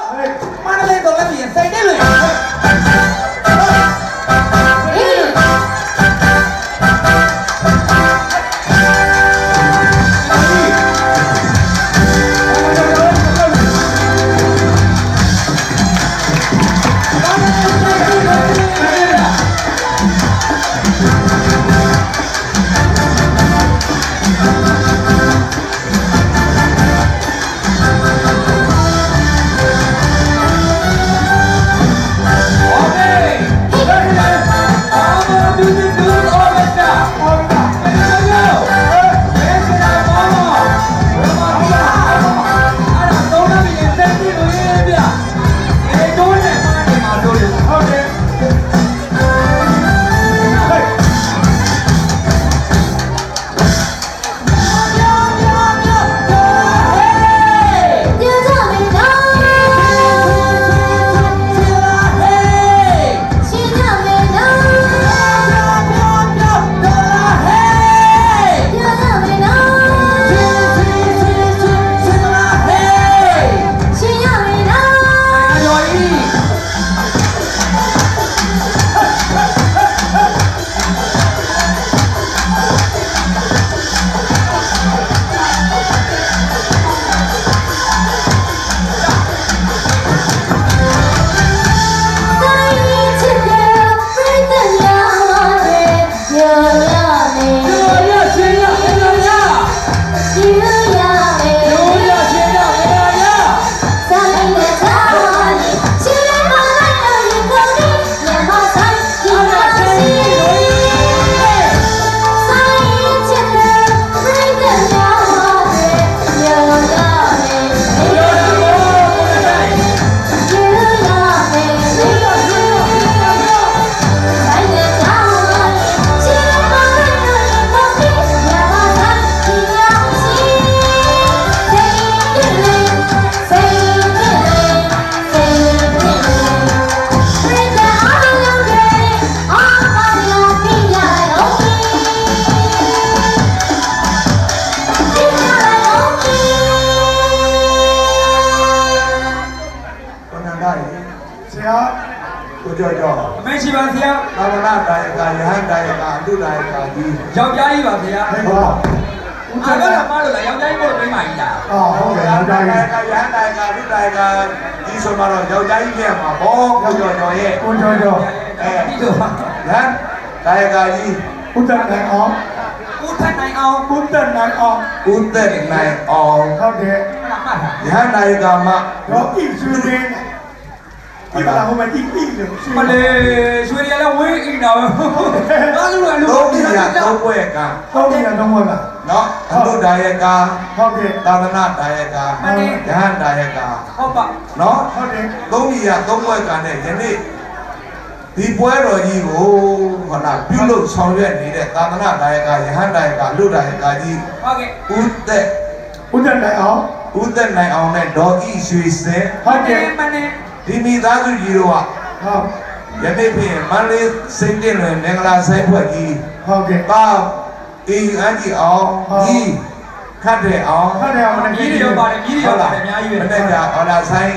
มาเลยตรงแล้วเปลี่ยนใส่ได้เลยမရှိပါဆရာသာဝနာတာယကယဟန်တာယကအတုတာယကကြီးယောက်ျားကြီးပါဆရာဟုတ်ပါဦးအားတော့မလို့လားယောက်ျားကြီးကိုမိမကြီးလားဟုတ်ကဲ့ယောက်ျားကြီးယဟန်တာယကအတုတာယကကြီးဆိုမှတော့ယောက်ျားကြီးပြန်မှာဘောကိုကျော်ကျော်ရဲ့ကိုကျော်ကျော်ဒီလိုပါယဟန်တာယကကြီးဥဒ္ဒနိုင်အောင်ဥဒ္ဒနိုင်အောင်ဥဒ္ဒနိုင်အောင်ဥဒ္ဒနိုင်အောင်ဟုတ်ကဲ့ယဟန်တာယကမှာတော့ဣဆွေရင်ဒီကလာဟိုမှာတိတိလို့မလေးရွှေရလည်းဝေးအိမ်တော်တော့လူကလူတော့ဒီကတော့ပွဲကဟုတ်တယ်တော့ပွဲကနော်အတုဒါယကဟုတ်ကဲ့သာသနာဒါယကမှန်တယ်ယဟန်ဒါယကဟုတ်ပါနော်ဟုတ်တယ်သုံးကြီးကသုံးပွဲကနဲ့ယနေ့ဒီပွဲတော်ကြီးကိုဟောလားပြုလုပ်ဆောင်ရွက်နေတဲ့သာသနာဒါယကယဟန်ဒါယကလူဒါယကကြီးဟုတ်ကဲ့ဥဒ္ဒနိုင်အောင်နဲ့ဒေါ်ဤရွှေစင်ဟုတ်ကဲ့မှန်တယ်ဒီမိသားစုကြီးတို့ကဟုတ်ယနေ့ဖြင့်မန္တလေးစိတ်တင်လွင်မင်္ဂလာဆိုင်ဖွဲ့ကြီးဟုတ်ကဲ့ပါအေးအန်ကြီးအောင်ကြီးခတ်တဲ့အောင်မြည်ရပါတယ်မြည်ရပါတယ်အများကြီးပဲမနေ့ကဟောလာဆိုင်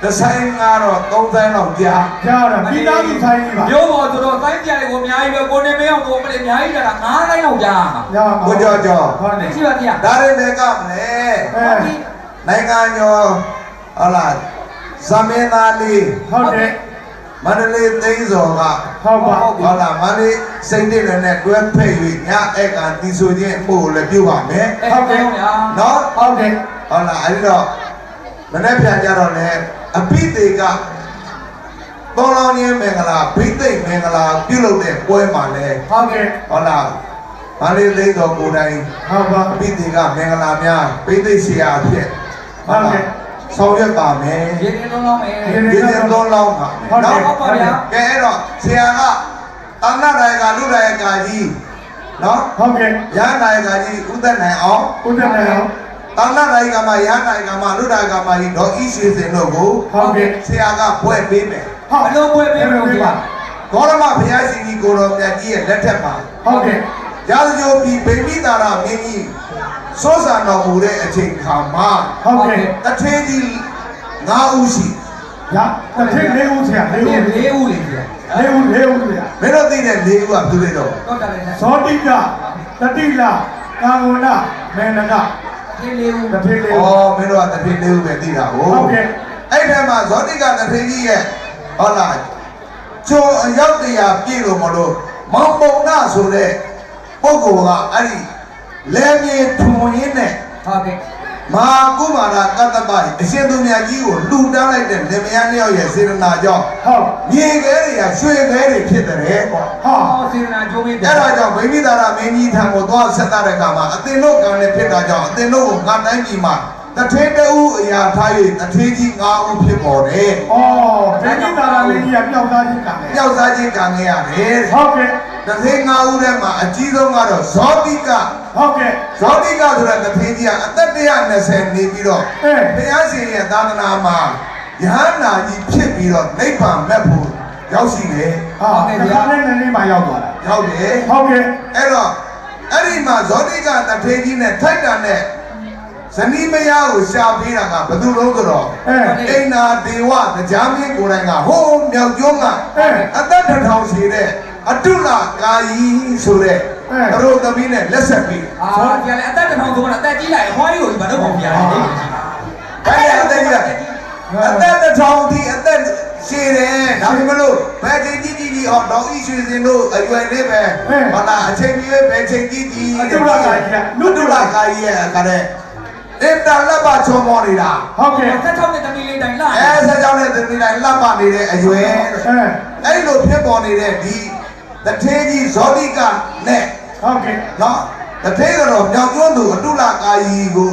တဆိုင်ကတော့3ဆိုင်လောက်ကြာတာမိသားစုဆိုင်ကြီးပါမျိုးပေါ်ဆိုတော့ဆိုင်ကြတယ်ကိုအများကြီးပဲကိုနေမင်းအောင်ကိုမလေးအများကြီးတာ9ဆိုင်လောက်ကြာမှာကိုကြောဟုတ်တယ်ရှိပါဗျာဒါရင်လည်းကမလဲနိုင်ငံကျော်ဟောလာသမင်းသားလေးဟုတ်တယ်မန္တလေးသိန်းစော်ကဟုတ်ပါဟုတ်လားမန္တလေးစိတ်တည်းနဲ့တွဲဖက်၍ညဧကတီဆိုခြင်းအမှုကိုလည်းပြုပါမယ်ဟုတ်ကဲ့နော်ဟုတ်ကဲ့ဟုတ်လားအဲ့တော့မနေ့ပြန်ကြတော့လေအပိသေကသောလောင်းချင်းမင်္ဂလာဘိသိက်မင်္ဂလာပြုလုပ်တဲ့ပွဲမှာလဲဟုတ်ကဲ့ဟုတ်လားမန္တလေးသိန်းစော်ကိုယ်တိုင်ဟုတ်ပါအပိသေကမင်္ဂလာများဘိသိက်ဆရာအဖြစ်ဟုတ်ကဲ့ဆောင်ရွက်ပါမယ်ရေရင်သုံးလောင်းမယ်ရေရင်သုံးလောင်းပါနော်ဟုတ်ပါဗျာကဲအဲ့တော့ဆရာကသာသနာ့ဒါယကလူဒါယကကြီးနော်ဟုတ်ကဲ့ရဟန်းဒါယကကြီးဥဒ္ဒနိုင်အောင်သာသနာ့ဒါယကမှာရဟန်းဒါယကမှာလူဒါယကမှာကြီးဒေါ်ဤရွှေစင်တို့ကိုဟုတ်ကဲ့ဆရာကဘွဲ့ပေးမယ်ဟုတ်ဘယ်လိုဘွဲ့ပေးမလို့ဒီပါဂေါရမဘုရားရှင်ကြီးကိုတော်မြတ်ကြီးရဲ့လက်ထက်မှာဟုတ်ကဲ့ရာဇဂိုပြည်ဗိမိတာရမင်းကြီးစိုးစံတော်မူတဲ့အချိန်ခါမှာဟုတ်ကဲ့တထေးကြီး 9ဦးရှိ ရတစ်ထည့်၄ဦးဆရာ၄ဦး 4ဦးလေဗျာ ၄ဦးဆရာ မင်းတို့သိတဲ့4ဦးကဘယ်သူတွေတော့ တော့တယ်နဲ့ ဇောတိကတတိလကာဝနမေနက ဒီ4ဦး တစ်ထည့်၄ ဩ ဦး မင်းတို့ကတစ်ထည့်4ဦးပဲသိတာဟုတ် ဟုတ်ကဲ့ အဲ့ထဲမှာဇောတိကတစ်ထည့်ကြီးရဲ့ဟုတ်လားကျုံအရောက်တရားပြည့်လို့မလို့မောင်ပုံနာဆိုတဲ့ပုဂ္ဂိုလ်ကအဲ့ဒီလဲမြေထွန်ရင်းနဲ့ ဟုတ်ကဲ့ မာကုမာရကတ္တပအရှင်သူမြတ်ကြီးကိုလှူဒန်းလိုက်တဲ့လင်မယားနှစ်ယောက်ရဲ့စေတနာကြောင့် ဟုတ် မြေခဲတွေကရွှေခဲတွေဖြစ်တယ်ပေါ့ ဟာ ဟောစေနာကျိုးမေးတယ် အဲ့ဒါကြောင့်ဗိမိသာရမင်းကြီးထံကိုသွားဆက်တာတဲ့အခါမှာအသင်တို့ကံနဲ့ဖြစ်တာကြောင့်အသင်တို့ကိုငါတိုင်းပြည်မှာတထေးတဦးအရာထား၍တထေးကြီး9ဦးဖြစ်ပေါ်တယ် ဩဒိဋ္ဌိတာရလေးကြီးကပျောက်သားခြင်းကံလေ ။ပျောက်သားခြင်းကံခဲ့ရတယ် ဟုတ်ကဲ့ ။တထေး9ဦးထဲမှာအကြီးဆုံးကတော့ဇောတိက ဟုတ်ကဲ့ ဇောတိကဆိုတဲ့တထေးကြီးကအသက်120နေပြီးတော့ အေး ဘုရားရှင်ရဲ့သာသနာမှာယဟန္တာကြီးဖြစ်ပြီးတော့နိဗ္ဗာန်မဲ့ဖို့ရောက်ရှိတယ် ဟာဒီကနေ့နေ့မှရောက်သွားတာ ။ရောက်တယ် ဟုတ်ကဲ့ ။အဲ့တော့အဲ့ဒီမှာဇောတိကတထေးကြီးနဲ့ထိုက်တာနဲ့ဇနီးမယားကိုရှာပေးတာကဘယ်သူလုံးဆိုတော့ အေး အိန္ဒာဒေဝတရားမင်းကိုယ်တိုင်ကဟိုးမြောက်ကျွန်းက အေး အသက်တစ်ထောင်ရှိတဲ့အတုလကာယီဆိုတဲ့ အေး အရိုသမီးနဲ့လက်ဆက်ပြီး အာဒီကလည်းအသက်တစ်ထောင်ဆိုတော့အသက်ကြီးလိုက်ဟောကြီးကိုဒီမှာတော့ပေါ့ဗျာလေ အဲ့ဒီအသက်ကြီးအသက်တစ်ထောင်ဒီအသက်ရှိတယ်ဒါပေမဲ့လို့ဘယ်ချိန်ကြီးကြီးဟောတော့ဤရွှေစင်တို့အရွယ်လေးပဲဘာသာအချိန်ကြီးပဲဘယ်ချိန်ကြီးကြီး အတုလကာကြီးက လူတုလကာယီရဲ့အခါတဲ့အင်တာလက်ပါချောမောနေတာ ဟုတ်ကဲ့ 16နှစ်တမီးလေးတိုင်းလာ ဆက်ကြောင်းတဲ့သမီးတိုင်းလှပနေတဲ့အရွယ် အေး အဲ့လိုဖြစ်ပေါ်နေတဲ့ဒီတထေးကြီးဇောတိကနဲ့ ဟုတ်ကဲ့ နော်တထေးကတော့မြောက်ကျွန်းသူအတုလကာယီကို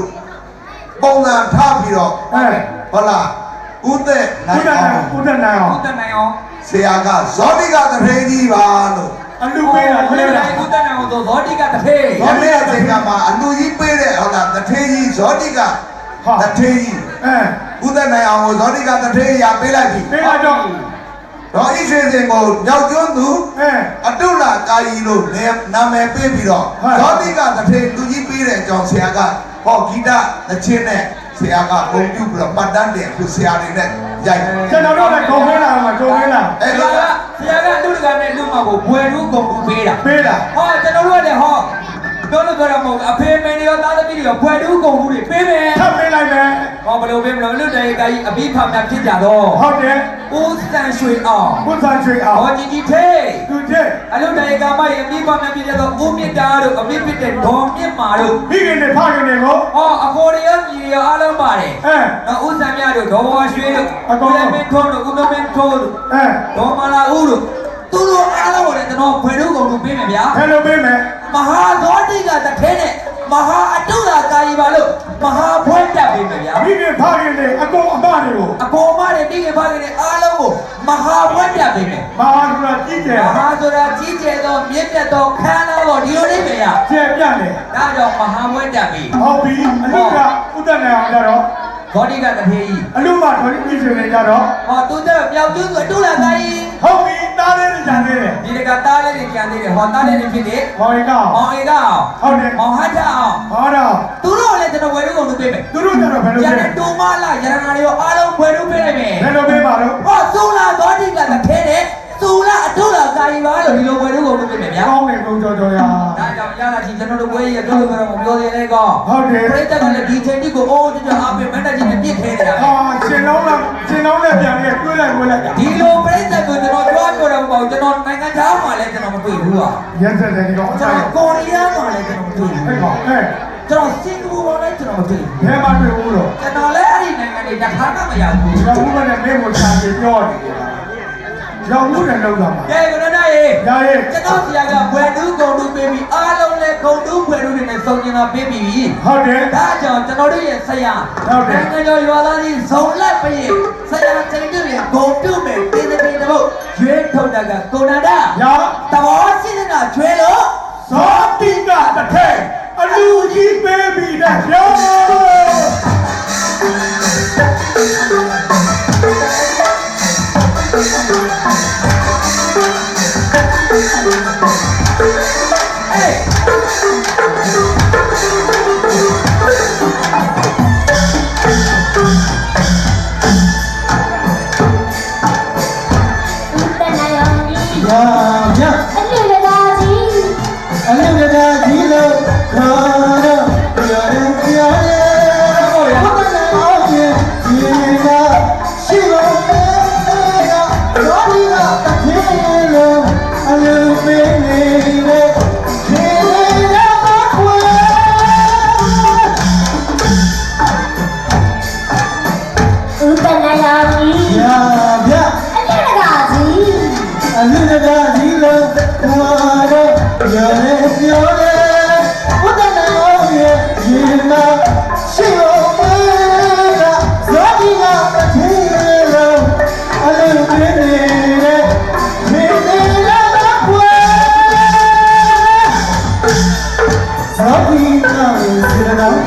ပုံစံထားပြီးတော့ အေး ဟုတ်လားဥသက်နိုင်အောင် ဥဒနာအောင် ဦးတနိုင်အောင် ဆရာကဇောတိကတထေးကြီးပါလို့ အလူပေးတာ ဦးတ လဲ နို တာ င်ဦးတနိုင်အောင်ဆိုဇောတိကတထေး ရမေအချိန်ကမှအလူကြီးပေးတဲ့ဟုတ်လားတထေးကြီးဇောတိကတထေးကြီး အေး ဥသက်နိုင်အောင်ကိုဇောတိကတထေးရပေးလိုက်ပြီ ပေးလိုက်တော့ တော့ဣရွှေစင်ကိုမြောက်ကျွန်းသူ အေး အတုလကာယီလို့နာမည်ပေးပြီးတော့ ဟုတ် ဇောတိကတထေးလူကြီးပေးတဲ့အကြောင်းဆရာကဟောဂီတသချင်းနဲ့ဆရာကပုံပြုပြီးတော့ပတ်တန်းတယ်သူဆရာတွေနဲ့ရိုက် ကျွန်တော်တို့လည်းဂုံပေးလာမှာဂုံပေးလာ အဲ့ ဆ လို ရာကအလူတကာနဲ့လူမကိုဘွယ်လူကုန်ကူပေးတာ ပေးတာ ဟောကျွန်တော်တို့ကလည်းဟောပြောလို့ပြောတော့မဟုတ်အဖေမေတွေရောသားသမီးတွေရောဘွယ်လူကုန်ကူတွေပေးမယ် ထပ်ပေးလိုက်မယ် ဟောဘယ်လိုပေးမလို့လူတွေကကြီးအဘိဖာများဖြစ်ကြတော့ ဟုတ်တယ် ဦးစံရွှေအောင် ဘုရားချွေအောင် ဟောကြီးကြီးသေး သူတဲ့ အလူတွေကမရဲ့အဘိဖာများဖြစ်ကြတော့ဦးမြင့်တာတို့အဘိဖြစ်တဲ့ဒေါ်မြင့်မာတို့ မိခင်နဲ့ဖခင်တွေကို ဟောအဖေတွေရောညီတွေရောအားလုံးပါတယ် အဲ နော်ဦးစံမြတို့ဒေါ်ဘဝရွှေတို့ အကုန်လုံး ဦးမင်းထွန်းတို့ဦးမင်းထိုးတို့ အဲ ဒေါ်မာလာဦးတို့သူတို့အားလုံးကိုလည်းကျွန်တော်ဖွယ်ထုတ်ကုန်လို့ပေးမယ်ဗျာ ဘယ်လိုပေးမယ် မဟာဇောတိကတထဲနဲ့မဟာအတုလာကာယီပါလို့မဟာဖွင့်ပြပေးမယ်ဗျာ မိခင်ဖခင်တွေအကုန်အမတွေကို အပေါ်မတွေပြီးခင်ဖခင်တွေအားလုံးကိုမဟာဖွင့်ပြပေးမယ် မဟာကရာကြည့်ကြ မဟာဆိုတာကြီးကျယ်သောမြင့်မြတ်သောခမ်းနားတော်ဒီလိုလေးပဲရ ကျဲပြတယ် ဒါကြောင့်မဟာဖွင့်ပြပေး ဟုတ်ပြီအလူကဥဒနာအောင်ကြတော့ ဇောတိကတထဲကြီး အလူမတော်ကြီးပြည်နေကြတော့ ဟောသူကျတော့မြောက်ကျွန်းဆိုအတုလာကာယီ ဟုတ်ပြီတားလေးနေကြသေးတယ် ဒီတကသားလေးတွေကြံသေးတယ်ဟောသားလေးတွေဖြစ်တယ် ဘောင်ကော မောင်အေကအောင် ဟုတ်တယ် မောင်ဟတ်တာအောင် ဟောတော့ သူတို့လည်းကျွန်တော်ဝယ်ထုတ်ကုန်လို့ပေးမယ် သူတို့ကြတော့ဘယ်လို ကျန် လဲ တဲ့တူမလာရတနာတွေရောအားလုံးဝယ်ထုတ်ပေးလိုက်မယ် ဘယ်လိုပေးပါတော့ ဟောသူလာသောတိကတခဲတဲ့သူလာအထုလာကာယီပါလို့ဒီလိုဝယ်ထုတ်ကုန်လို့ပေးမယ်ဗျာ ကောင်းတယ်ကုန်ကြော်ကြော်ရ ဒါကြောင့်ရလာချင်းကျွန်တော်တို့ဝယ်ရပြောလို့ပြောတော့မပြောသေးလေကော ဟုတ်တယ် ပြိတ္တကလည်းဒီချိန်တိကိုအိုးကြအားပေးမန္တကြီးနဲ့ပြစ်ခဲနေတာ ဟာရှင်လုံးနဲ့ပြန်ပြီးတွေးလိုက်ဝဲလိုက် ဒီလိုပြိတ္တကိုကျွန်တော်ကြွားပြောတော့မပေါ့ကျွန်တော်နိုင်ငံခြားမှာလည်းကျွန်တော်မတွေ့ဘူးอ่ะ ရက်ဆက်တယ်ဒီကောင်အ ကျွန် စားရ တော်ကိုရီးယားမှာလည်းကျွန်တော်မတွေ့ဘူး အဲ့ကောင်အဲ ကျွန်တော်စင်ကာပူမှာလည်းကျွန်တော်မတွေ့ဘူး ဘယ်မှာတွေ့ဘူးလို့ ကျွန်တော်လည်းအဲ့ဒီနိုင်ငံတွေတစ်ခါမှမရောက်ဘူး ရောဘူးနဲ့မင်းကိုချာပြေပြောတယ်ရောဘူးနဲ့လောက်တာပါ ကဲကနဒါရေ ညာရဲ့ ကျွန်တော်ဆရာကဘွယ်တူးကုန်တူးပေးပြီးအားလုံးလည်းကုန်တူးဘွယ်တူးတွေနဲ့စုံကျင်တာပေးပြီးပြီ ဟုတ်တယ် ဒါကြောင့်ကျွန်တော်တို့ရဲ့ဆရာ ဟုတ်တယ် နိုင်ငံတော်ရွာသားကြီးဇုံလက်ပြည့်ဆရာချိန်တူရဲ့ဂုံပြုတ်မဲ့တင်းတဲ့တပုတ်ရွေးထုတ်တာကကိုနာဒ ညာ သဘောရှိနေတာကျွဲလို့ ဇောတိကတထဲအလူကြီးပေးပြီးတဲ့ပြော အေး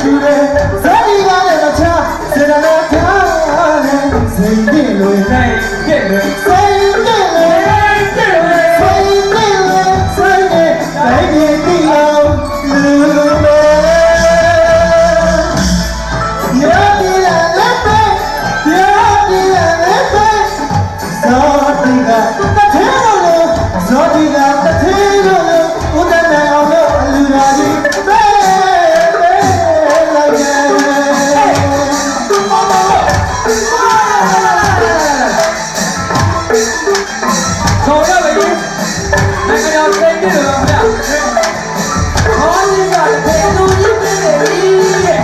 တူတယ်ဇာတိကလည်းမချစေတနာထားတယ်စိတ်ပြည့်လို့စိတ်ပြည့်လို့စိတ်ပြည့်လို့စိတ်ပြည့်လို့စိတ်ပြည့်လို့စိတ်ပြည့်တိုင်းပြည်တည်အောင်လူလူပဲယောဒီလာလက်ပဲယောဒီလာလက်ပဲဇာတိကတထဲလို့ဇာတိကတထဲလို့ဦးတန်းနိုင်အောင်လို့အလူရာကြီးပဲလိုက်တယ်ခေါ်ရပါရင်နိုင်ငံတော်စိတ်ကြည့်လို့ဗျာခေါ်ရင်းကလည်းလူကြီးပဲတဲ့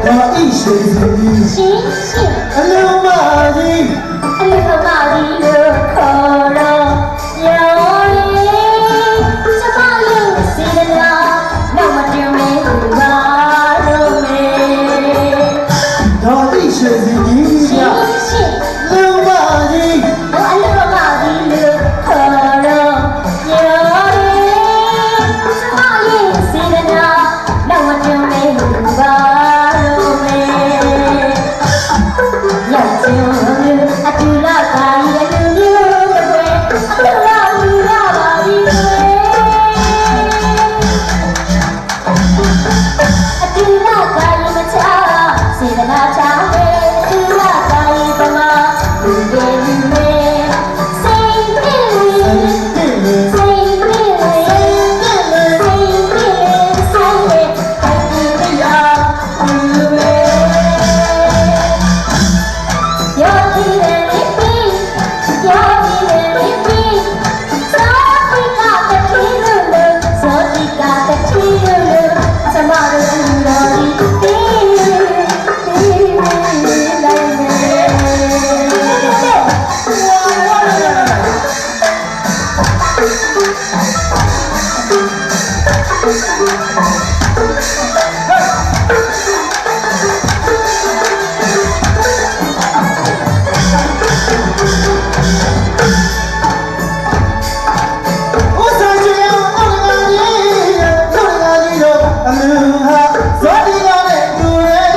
ဒါဣရှိစီရှင်ရှင် အလုံးမကြီး အလူမကြီးလို့ခေါ်တော့ရောရင်ကျမလေးစီလာနောက်မတင်မေးပါလို့မေ ဒါဣရှိစီကြီး ရှ က င်ရှင် အလုံးမကြီး အလူမကြီးလို့ခေါ်တော့ရောရင်ကျမလေးစီလာနောက်မတင်မေးပါလို့မေရချင်အတူလာပါရဲ့လူမျိုးတွေအတူလာလူလာပါပြီအတူလာပါရင်မချစေတနာချတယ်အတူလာပါရင်ပမာလူတွေလူတွေစိတ်ပြည့်စိတ်ပြည့်စိတ်ပြည့်စိတ်ပြည့်စိတ်ပြည့်စိတ်ပြည့်စိတ်ပြည့်ရာလူတွေယောဂီရဲ့လိပိယောဂီရဲ့လိပိသာဝိကတတိလူလူဇောတိကတတိလူလူသမရူရောဒီတီလိုက်ဥစားချင်အောင်အလုံးမကြီးတို့အလူဟာဇာတိကလည်းတူတယ်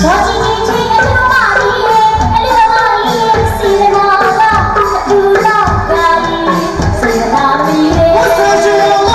ဘာချင်ချင်အလူမကြီးအလူမကြီးစီလာကအတူလာကကြီးစီလာမီ ဥစားချင်အောင်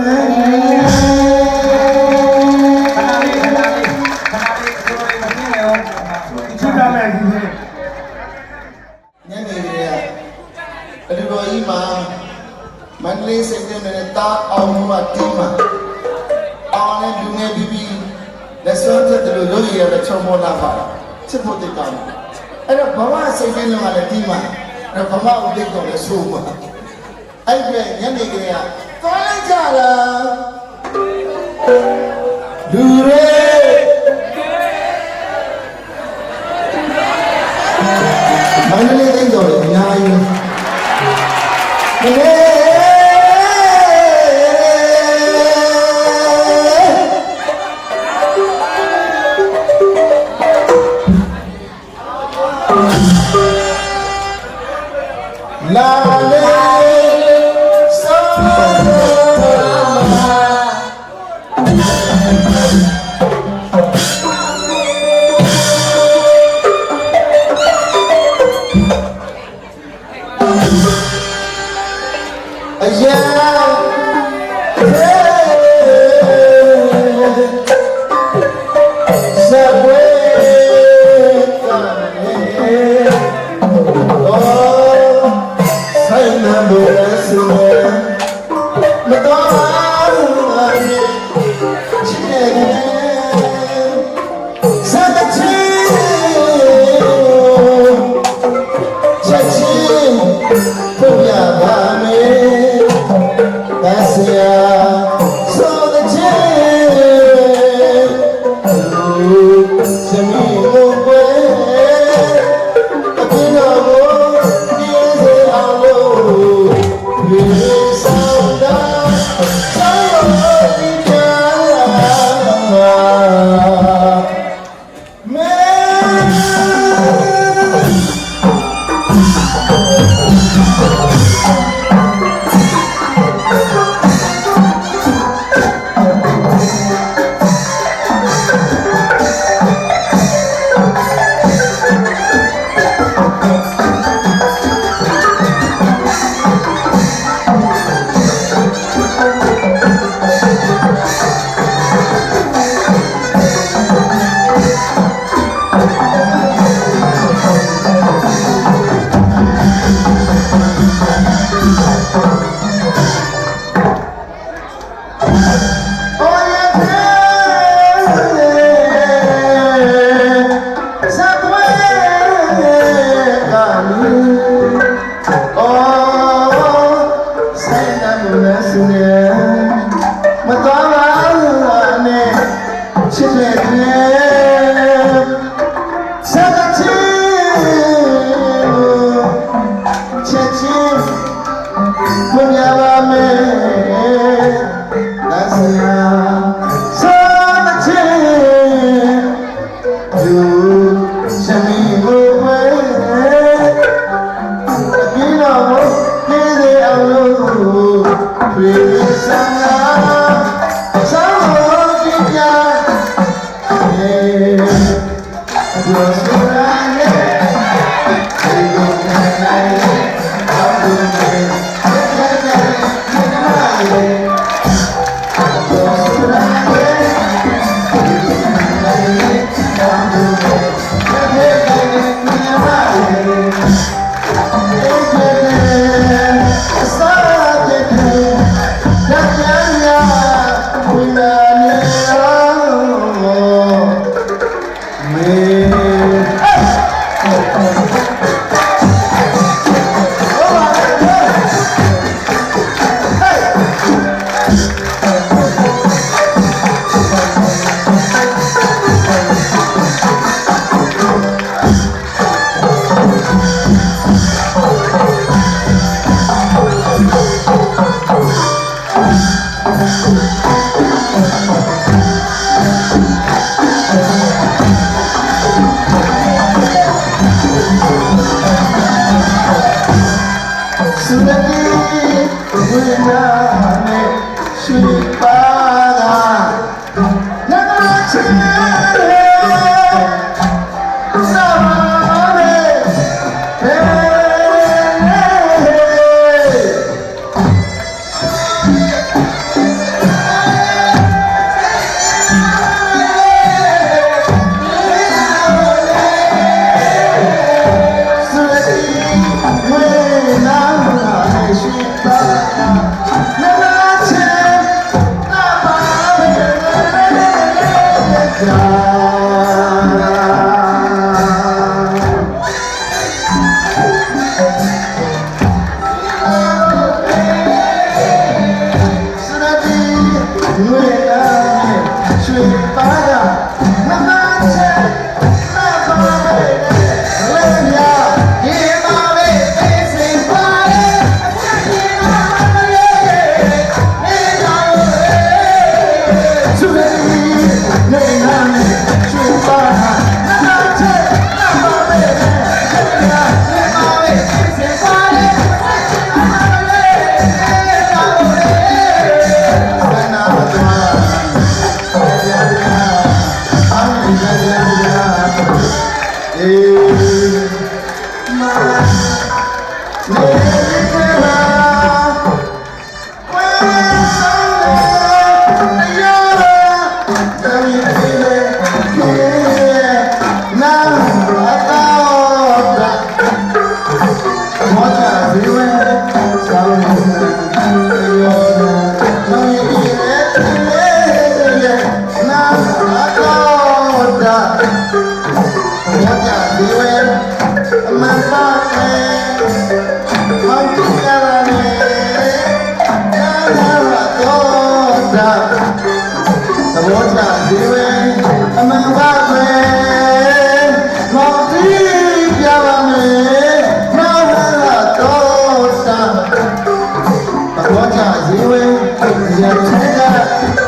ချစ်တာမဲ့ဒီနေ့ ညနေရအတူတော်ကြီးမှာမန္တလေးစိတ်ထဲနဲ့တာအောင်မှတင်းမှာအောင်နဲ့လူငယ်ပြီးပြီးလက်စွမ်းတဲ့လူတို့ရတဲ့ချုံမောလာပါချစ်ဖို့တိတ်ကောင်းအဲ့တော့ဘဝစိတ်ထဲလုံးကလည်းတင်းမှာအဲ့ဘဝဥဒိတ်တော်လည်းဆိုးမှာအဲ့ဒီညနေကလေးကသွားလိုက်ကြလားလူတွေမန္တလေးတိတ်တော်လည်းအများကြီးမလေးလာလေအရာစဝေကဆိုင်နဘုရားဆုမတော်ပါဘူးချစ်တယ်စသချီချက်ချင်းပုံရပါမယ်that's so the chain to me away I think I will is it all over please sound down so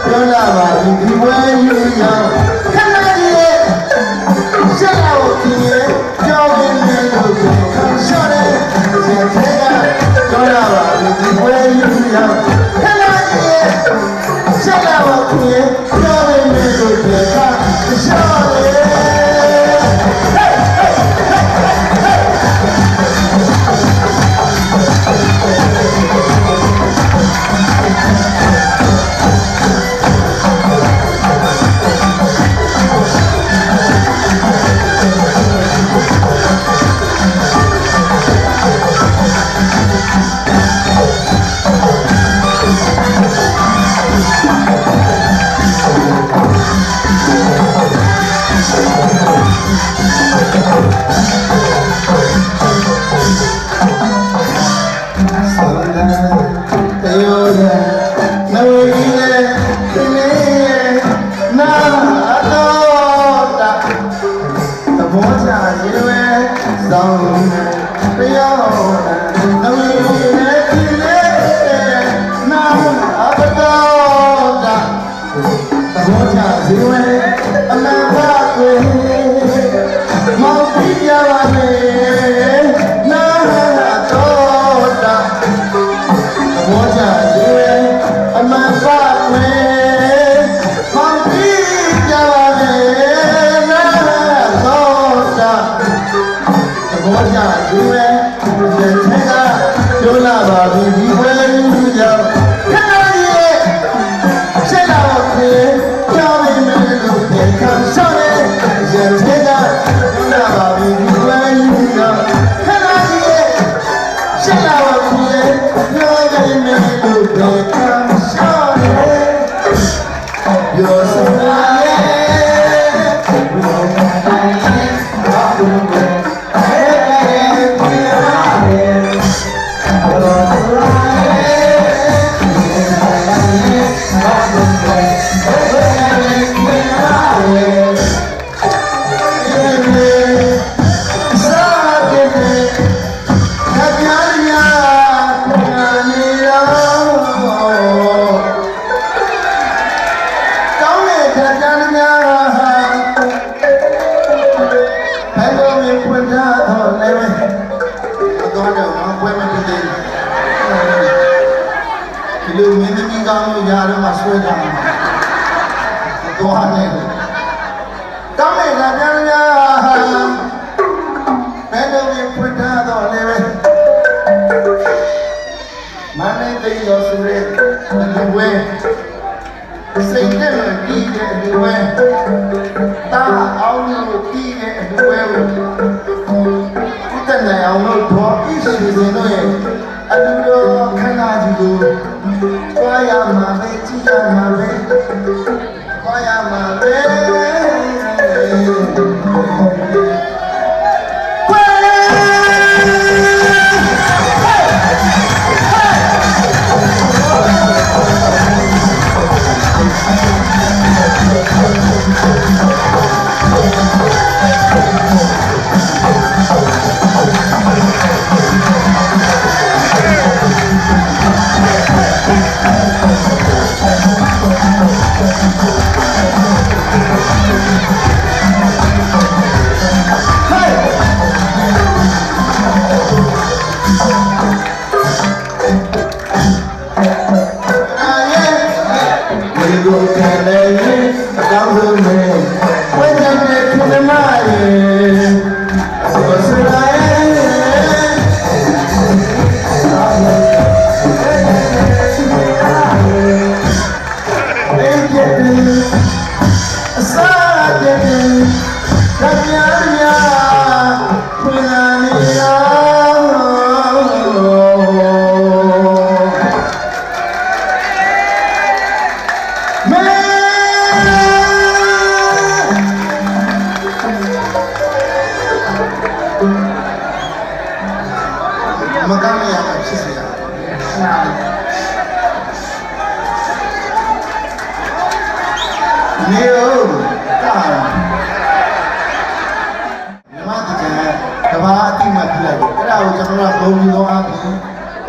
ပြောလာပါဒီဝဲယူရောက်ခဏကြီးရဲ့ရှက်လာကိုခင်ရဲ့ကြောင်းနေလို့ခံရှော့တယ်ဒီထဲကပြောလာပါဒီဝဲယူရောက်ခဏကြီးရဲ့ရှက်လာကိုခင်ရဲ့ကြောင်းနေလို့ခံရှော့တယ်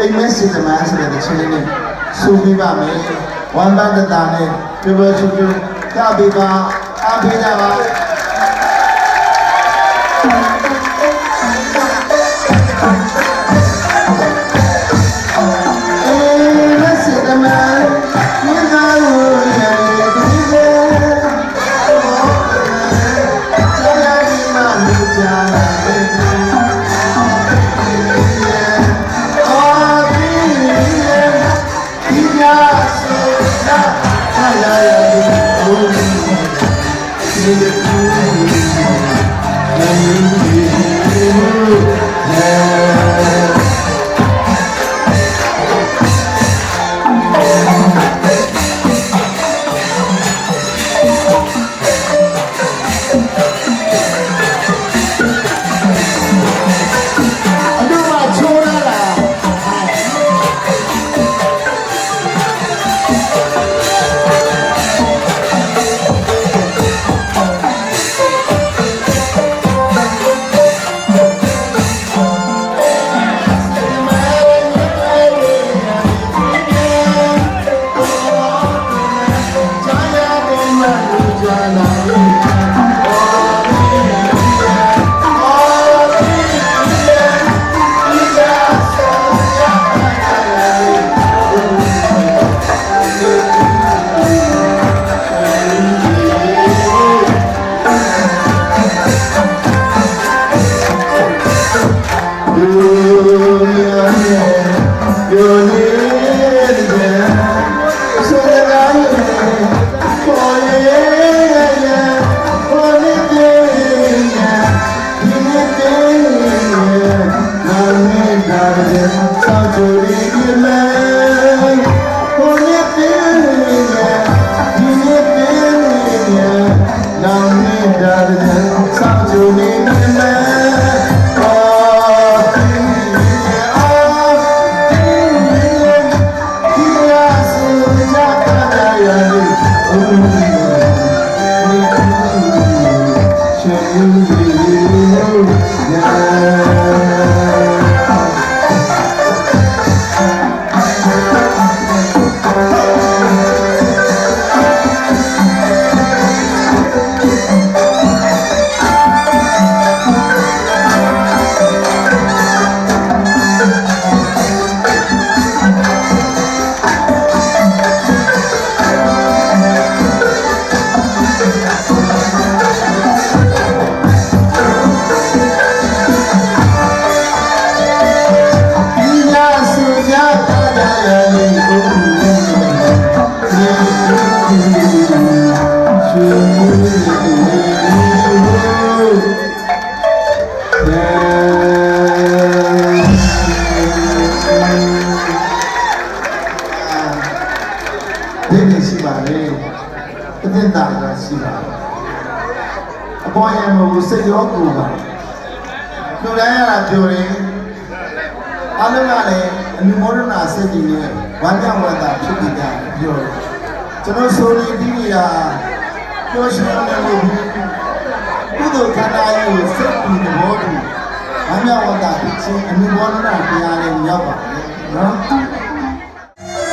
အိမ်မဲစစ်သမားဆိုတဲ့ချင်းလေးနဲ့ဆိုပြပါမယ် ဝမ်းပန်းတတာနဲ့ပြပြချူချူကြပေးပါအားပေးကြပါစိတ်ရောကိုယ်ပါလူတိုင်းရတာပြောတယ်အားလုံးကလည်းအနုမောဒနာစိတ်ကြီးနဲ့ဝမ်းမြောက်ဝမ်းသာဖြစ်ပြီးကြပြောတယ်ကျွန်တော်ဆိုရင်ဒီနေတာပြောရှင်းနေလို့ကုသိုလ်ခန္ဓာကြီးကိုစိတ်ပြီးသဘောတူဝမ်းမြောက်ဝမ်းသာဖြစ်ခြင်းအနုမောဒနာတရားလေးမြောက်ပါလေနော်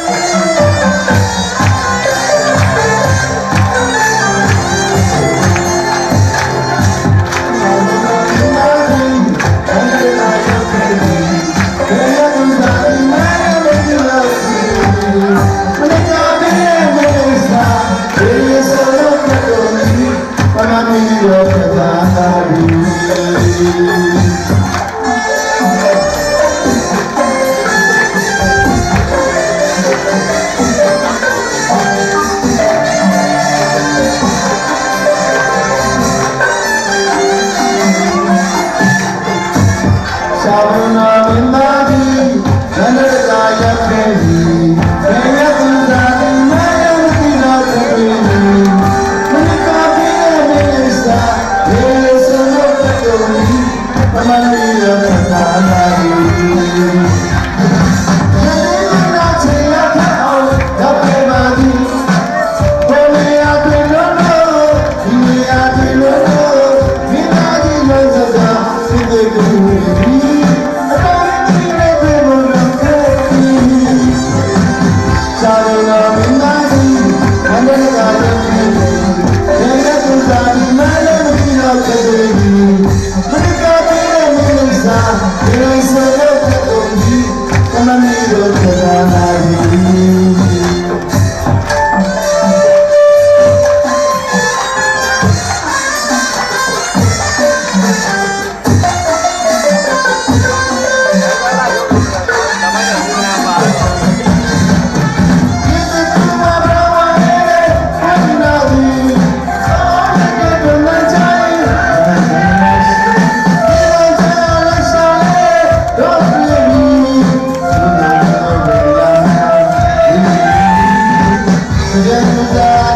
Hãy subscribe cho kênh Ghiền Mì Gõ để không bỏ lỡ ကြံမသာ